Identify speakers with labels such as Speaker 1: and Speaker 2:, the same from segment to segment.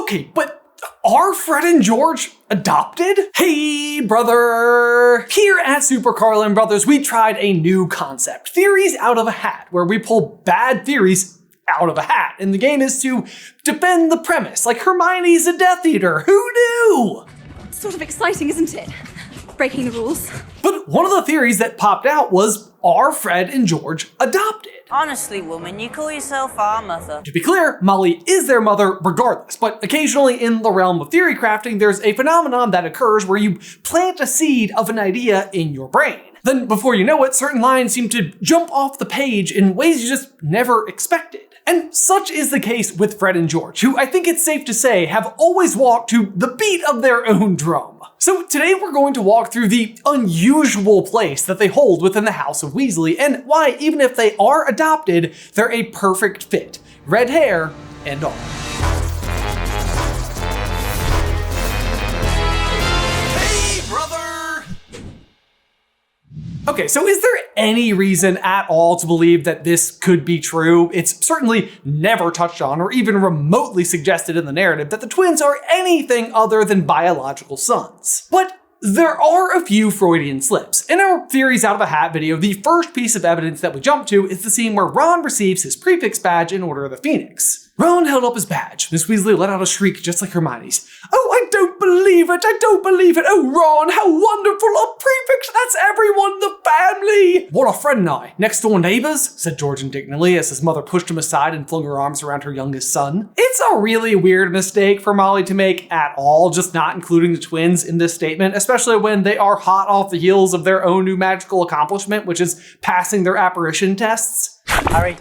Speaker 1: Okay, but are Fred and George adopted? Hey, brother! Here at SuperCarlinBrothers, we tried a new concept, theories out of a hat, where we pull bad theories out of a hat. And the game is to defend the premise, like Hermione's a Death Eater. Who knew?
Speaker 2: It's sort of exciting, isn't it? Breaking the rules.
Speaker 1: But one of the theories that popped out was, are Fred and George adopted?
Speaker 3: Honestly, woman, you call yourself our mother.
Speaker 1: To be clear, Molly is their mother regardless, but occasionally in the realm of theory crafting, there's a phenomenon that occurs where you plant a seed of an idea in your brain. Then before you know it, certain lines seem to jump off the page in ways you just never expected. And such is the case with Fred and George, who I think it's safe to say have always walked to the beat of their own drum. So today we're going to walk through the unusual place that they hold within the House of Weasley and why, even if they are adopted, they're a perfect fit. Red hair and all. Okay, so is there any reason at all to believe that this could be true? It's certainly never touched on or even remotely suggested in the narrative that the twins are anything other than biological sons. But there are a few Freudian slips. In our Theories Out of a Hat video, the first piece of evidence that we jump to is the scene where Ron receives his prefix badge in Order of the Phoenix. Ron held up his badge. Miss Weasley let out a shriek just like Hermione's. "Oh, I don't believe it! I don't believe it! Oh, Ron, how wonderful! A prefix! That's everyone in the family!" "What are Fred and I? Next door neighbors?" said George indignantly as his mother pushed him aside and flung her arms around her youngest son. It's a really weird mistake for Molly to make at all, just not including the twins in this statement, especially when they are hot off the heels of their own new magical accomplishment, which is passing their apparition tests.
Speaker 4: Harry,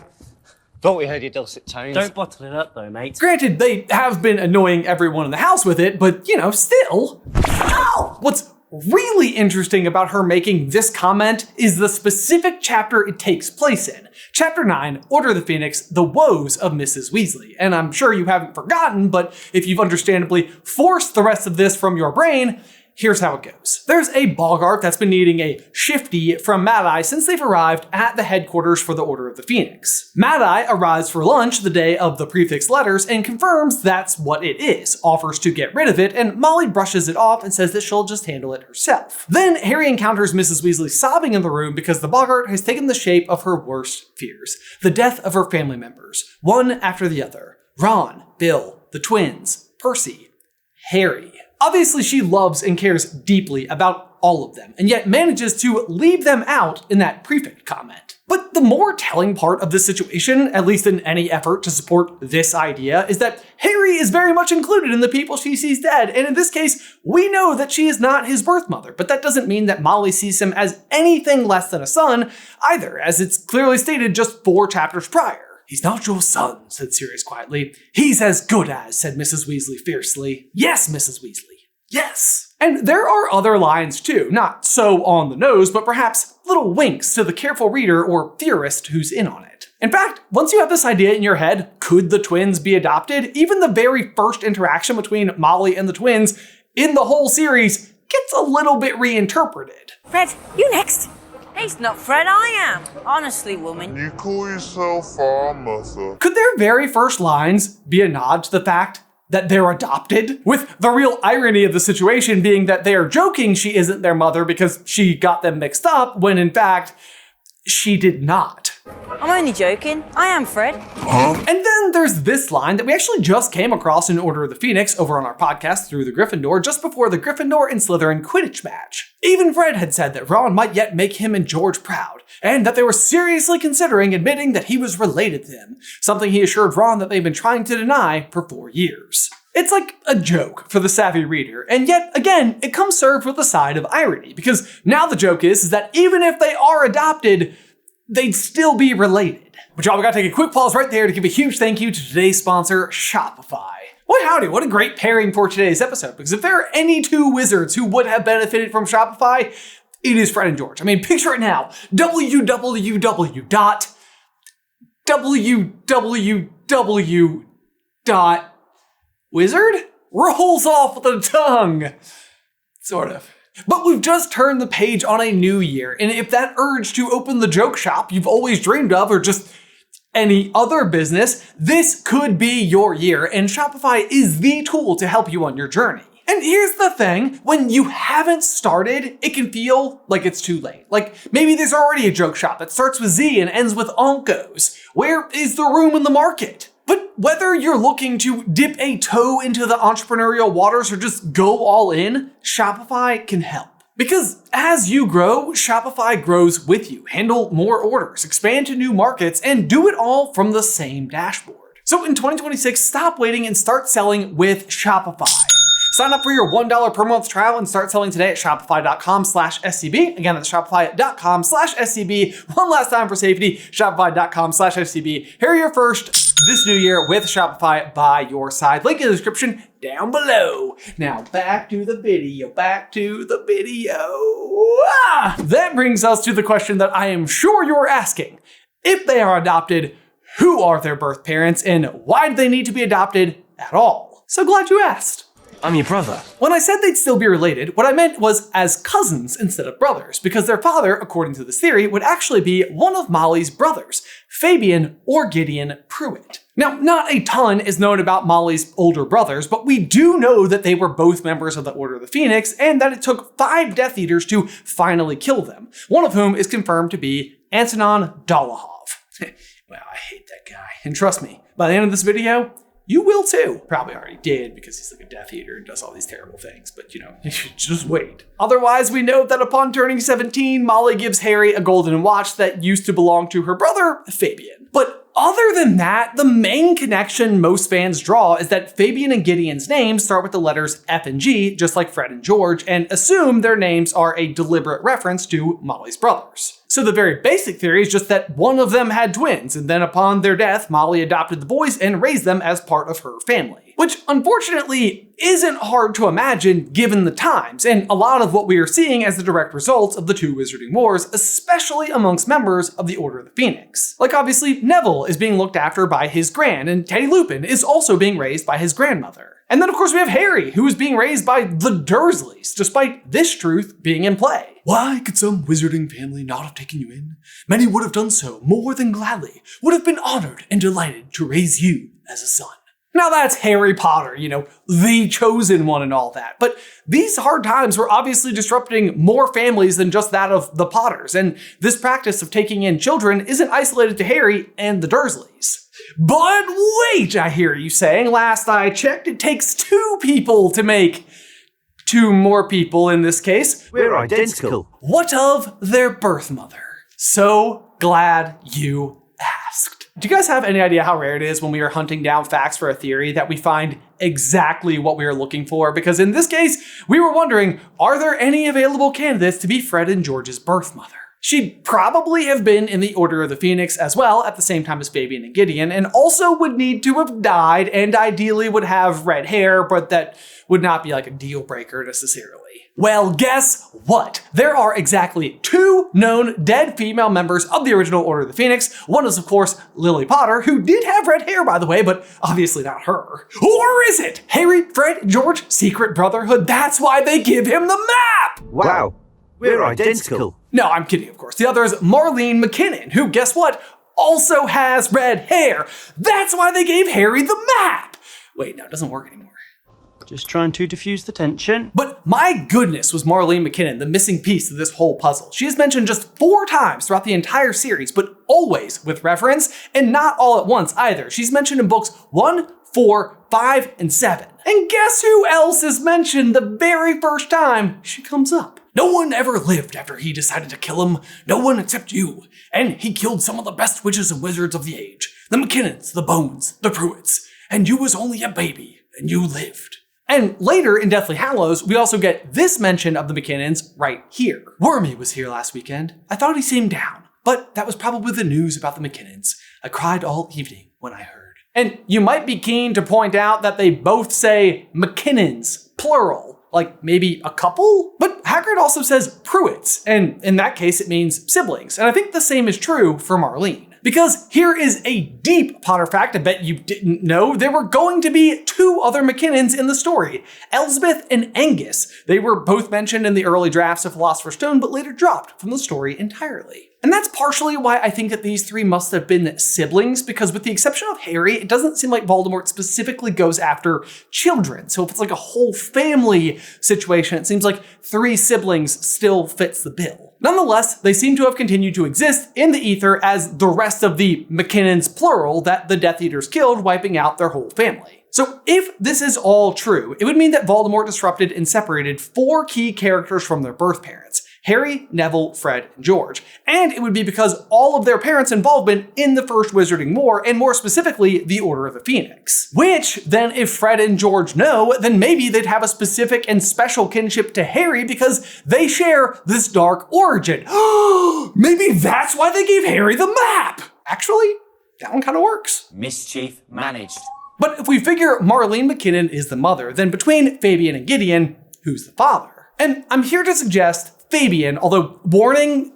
Speaker 4: thought we heard your dulcet tones.
Speaker 5: Don't bottle it up though, mate.
Speaker 1: Granted, they have been annoying everyone in the house with it, but still. Ow! What's really interesting about her making this comment is the specific chapter it takes place in. Chapter 9, Order of the Phoenix, The Woes of Mrs. Weasley. And I'm sure you haven't forgotten, but if you've understandably forced the rest of this from your brain, here's how it goes. There's a boggart that's been needing a shifty from Mad-Eye since they've arrived at the headquarters for the Order of the Phoenix. Mad-Eye arrives for lunch the day of the prefix letters and confirms that's what it is, offers to get rid of it, and Molly brushes it off and says that she'll just handle it herself. Then Harry encounters Mrs. Weasley sobbing in the room because the boggart has taken the shape of her worst fears, the death of her family members, one after the other. Ron, Bill, the twins, Percy, Harry. Obviously, she loves and cares deeply about all of them, and yet manages to leave them out in that prefix comment. But the more telling part of this situation, at least in any effort to support this idea, is that Harry is very much included in the people she sees dead, and in this case, we know that she is not his birth mother, but that doesn't mean that Molly sees him as anything less than a son either, as it's clearly stated just 4 chapters prior. "He's not your son," said Sirius quietly. "He's as good as," said Mrs. Weasley fiercely. "Yes, Mrs. Weasley. Yes." And there are other lines too, not so on the nose, but perhaps little winks to the careful reader or theorist who's in on it. In fact, once you have this idea in your head, could the twins be adopted? Even the very first interaction between Molly and the twins in the whole series gets a little bit reinterpreted.
Speaker 3: Fred, you next. It's not Fred, I am. Honestly, woman.
Speaker 6: You call yourself our mother.
Speaker 1: Could their very first lines be a nod to the fact that they're adopted? With the real irony of the situation being that they are joking she isn't their mother because she got them mixed up, when in fact, she did not.
Speaker 3: I'm only joking. I am Fred.
Speaker 1: And then there's this line that we actually just came across in Order of the Phoenix over on our podcast Through the Gryffindor just before the Gryffindor and Slytherin Quidditch match. Even Fred had said that Ron might yet make him and George proud, and that they were seriously considering admitting that he was related to them, something he assured Ron that they've been trying to deny for 4 years. It's like a joke for the savvy reader, and yet, again, it comes served with a side of irony, because now the joke is that even if they are adopted, they'd still be related. But y'all, we gotta take a quick pause right there to give a huge thank you to today's sponsor, Shopify. Why howdy, what a great pairing for today's episode, because if there are any 2 wizards who would have benefited from Shopify, it is Fred and George. I mean, picture it now, www.wizard rolls off with a tongue. Sort of. But we've just turned the page on a new year, and if that urge to open the joke shop you've always dreamed of, or just any other business, this could be your year, and Shopify is the tool to help you on your journey. And here's the thing, when you haven't started, it can feel like it's too late. Like maybe there's already a joke shop that starts with Z and ends with Onkos. Where is the room in the market? But whether you're looking to dip a toe into the entrepreneurial waters or just go all in, Shopify can help. Because as you grow, Shopify grows with you. Handle more orders, expand to new markets, and do it all from the same dashboard. So in 2026, stop waiting and start selling with Shopify. Sign up for your $1 per month trial and start selling today at shopify.com/SCB. Again, that's shopify.com/SCB. One last time for safety, shopify.com/SCB. Hear your first this new year with Shopify by your side. Link in the description down below. Now back to the video, That brings us to the question that I am sure you're asking. If they are adopted, who are their birth parents and why do they need to be adopted at all? So glad you asked.
Speaker 5: I'm your brother.
Speaker 1: When I said they'd still be related, what I meant was as cousins instead of brothers, because their father, according to this theory, would actually be one of Molly's brothers, Fabian or Gideon Prewett. Now, not a ton is known about Molly's older brothers, but we do know that they were both members of the Order of the Phoenix and that it took 5 Death Eaters to finally kill them, one of whom is confirmed to be Antonin Dolohov. Well, I hate that guy. And trust me, by the end of this video, you will too. Probably already did because he's like a Death Eater and does all these terrible things, but you should just wait. Otherwise, we note that upon turning 17, Molly gives Harry a golden watch that used to belong to her brother, Fabian. But other than that, the main connection most fans draw is that Fabian and Gideon's names start with the letters F and G, just like Fred and George, and assume their names are a deliberate reference to Molly's brothers. So the very basic theory is just that one of them had twins, and then upon their death, Molly adopted the boys and raised them as part of her family. Which unfortunately isn't hard to imagine given the times, and a lot of what we are seeing as the direct result of the 2 Wizarding Wars, especially amongst members of the Order of the Phoenix. Like obviously, Neville is being looked after by his gran, and Teddy Lupin is also being raised by his grandmother. And then of course we have Harry, who is being raised by the Dursleys, despite this truth being in play. Why could some wizarding family not have taken you in? Many would have done so more than gladly, would have been honored and delighted to raise you as a son. Now that's Harry Potter, the chosen one and all that. But these hard times were obviously disrupting more families than just that of the Potters, and this practice of taking in children isn't isolated to Harry and the Dursleys. But wait, I hear you saying, last I checked, it takes 2 people to make 2 more people in this case.
Speaker 5: We're identical.
Speaker 1: What of their birth mother? So glad you asked. Do you guys have any idea how rare it is when we are hunting down facts for a theory that we find exactly what we are looking for? Because in this case, we were wondering, are there any available candidates to be Fred and George's birth mother? She'd probably have been in the Order of the Phoenix as well at the same time as Fabian and Gideon, and also would need to have died and ideally would have red hair, but that would not be like a deal breaker necessarily. Well, guess what? There are exactly 2 known dead female members of the original Order of the Phoenix. One is, of course, Lily Potter, who did have red hair, by the way, but obviously not her. Or is it Harry, Fred, George, secret brotherhood? That's why they give him the map!
Speaker 5: Wow, we're identical.
Speaker 1: No, I'm kidding, of course. The other is Marlene McKinnon, who, guess what, also has red hair. That's why they gave Harry the map. Wait, no, it doesn't work anymore.
Speaker 5: Just trying to diffuse the tension.
Speaker 1: But my goodness was Marlene McKinnon the missing piece of this whole puzzle. She is mentioned just 4 times throughout the entire series, but always with reference, and not all at once either. She's mentioned in books 1, 4, 5, and 7. And guess who else is mentioned the very first time she comes up? No one ever lived after he decided to kill him. No one except you. And he killed some of the best witches and wizards of the age. The McKinnons, the Bones, the Prewetts. And you was only a baby, and you lived. And later in Deathly Hallows, we also get this mention of the McKinnons right here. Wormy was here last weekend. I thought he seemed down, but that was probably the news about the McKinnons. I cried all evening when I heard. And you might be keen to point out that they both say McKinnons, plural, like maybe a couple? But Hagrid also says Prewetts, and in that case it means siblings. And I think the same is true for Marlene. Because here is a deep Potter fact I bet you didn't know, there were going to be 2 other McKinnons in the story, Elspeth and Angus. They were both mentioned in the early drafts of Philosopher's Stone, but later dropped from the story entirely. And that's partially why I think that these 3 must have been siblings, because with the exception of Harry, it doesn't seem like Voldemort specifically goes after children. So if it's like a whole family situation, it seems like 3 siblings still fits the bill. Nonetheless, they seem to have continued to exist in the ether as the rest of the McKinnons, plural, that the Death Eaters killed, wiping out their whole family. So if this is all true, it would mean that Voldemort disrupted and separated 4 key characters from their birth parents: Harry, Neville, Fred, and George. And it would be because all of their parents' involvement in the First Wizarding War, and more specifically, the Order of the Phoenix. Which, then if Fred and George know, then maybe they'd have a specific and special kinship to Harry because they share this dark origin. Maybe that's why they gave Harry the map! Actually, that one kind of works.
Speaker 7: Mischief managed.
Speaker 1: But if we figure Marlene McKinnon is the mother, then between Fabian and Gideon, who's the father? And I'm here to suggest Fabian, although warning,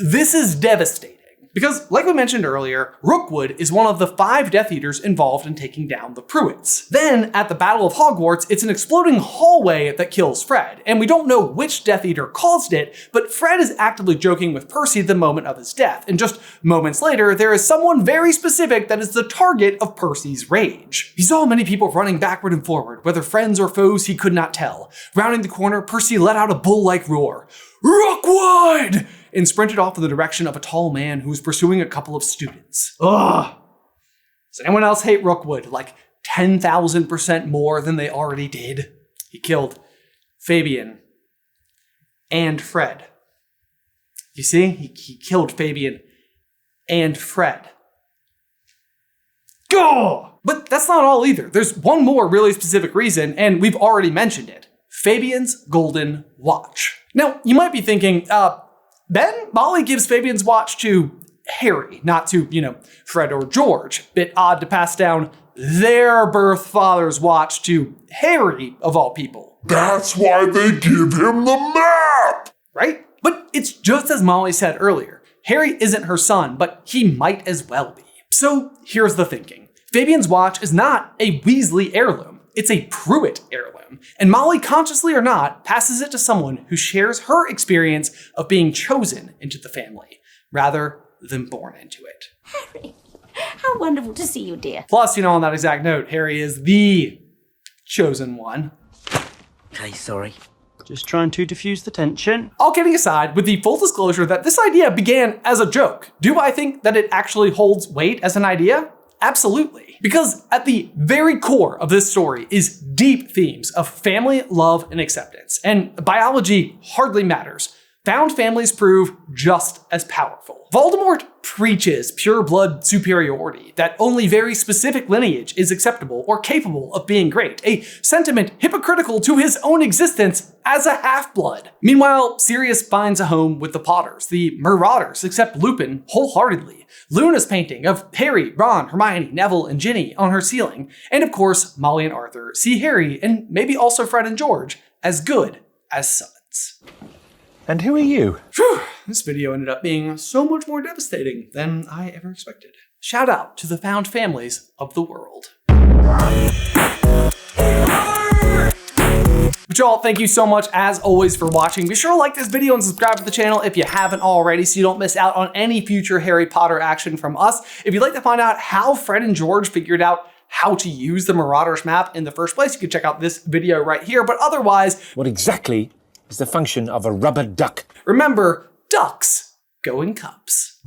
Speaker 1: this is devastating. Because, like we mentioned earlier, Rookwood is one of the 5 Death Eaters involved in taking down the Prewetts. Then, at the Battle of Hogwarts, it's an exploding hallway that kills Fred, and we don't know which Death Eater caused it, but Fred is actively joking with Percy the moment of his death, and just moments later, there is someone very specific that is the target of Percy's rage. He saw many people running backward and forward, whether friends or foes he could not tell. Rounding the corner, Percy let out a bull-like roar. Rookwood! And sprinted off in the direction of a tall man who was pursuing a couple of students. Ugh! Does anyone else hate Rookwood like 10,000% more than they already did? He killed Fabian and Fred. You see? He killed Fabian and Fred. Go! But that's not all either. There's one more really specific reason, and we've already mentioned it. Fabian's golden watch. Now, you might be thinking, Ben, Molly gives Fabian's watch to Harry, not to, Fred or George. Bit odd to pass down their birth father's watch to Harry, of all people.
Speaker 6: That's why they give him the map!
Speaker 1: Right? But it's just as Molly said earlier. Harry isn't her son, but he might as well be. So here's the thinking. Fabian's watch is not a Weasley heirloom. It's a Prewett heirloom, and Molly, consciously or not, passes it to someone who shares her experience of being chosen into the family, rather than born into it.
Speaker 8: Harry, how wonderful to see you, dear.
Speaker 1: Plus, on that exact note, Harry is the chosen one.
Speaker 7: Okay, sorry.
Speaker 5: Just trying to diffuse the tension.
Speaker 1: All kidding aside, with the full disclosure that this idea began as a joke, do I think that it actually holds weight as an idea? Absolutely. Because at the very core of this story is deep themes of family, love, and acceptance. And biology hardly matters. Found families prove just as powerful. Voldemort preaches pure blood superiority, that only very specific lineage is acceptable or capable of being great, a sentiment hypocritical to his own existence as a half-blood. Meanwhile, Sirius finds a home with the Potters. The Marauders accept Lupin wholeheartedly. Luna's painting of Harry, Ron, Hermione, Neville, and Ginny on her ceiling. And of course, Molly and Arthur see Harry, and maybe also Fred and George, as good as sons.
Speaker 9: And who are you?
Speaker 1: Phew, this video ended up being so much more devastating than I ever expected. Shout out to the found families of the world. But y'all, thank you so much as always for watching. Be sure to like this video and subscribe to the channel if you haven't already so you don't miss out on any future Harry Potter action from us. If you'd like to find out how Fred and George figured out how to use the Marauders map in the first place, you can check out this video right here. But otherwise,
Speaker 9: What exactly is the function of a rubber duck?
Speaker 1: remember, ducks go in cups.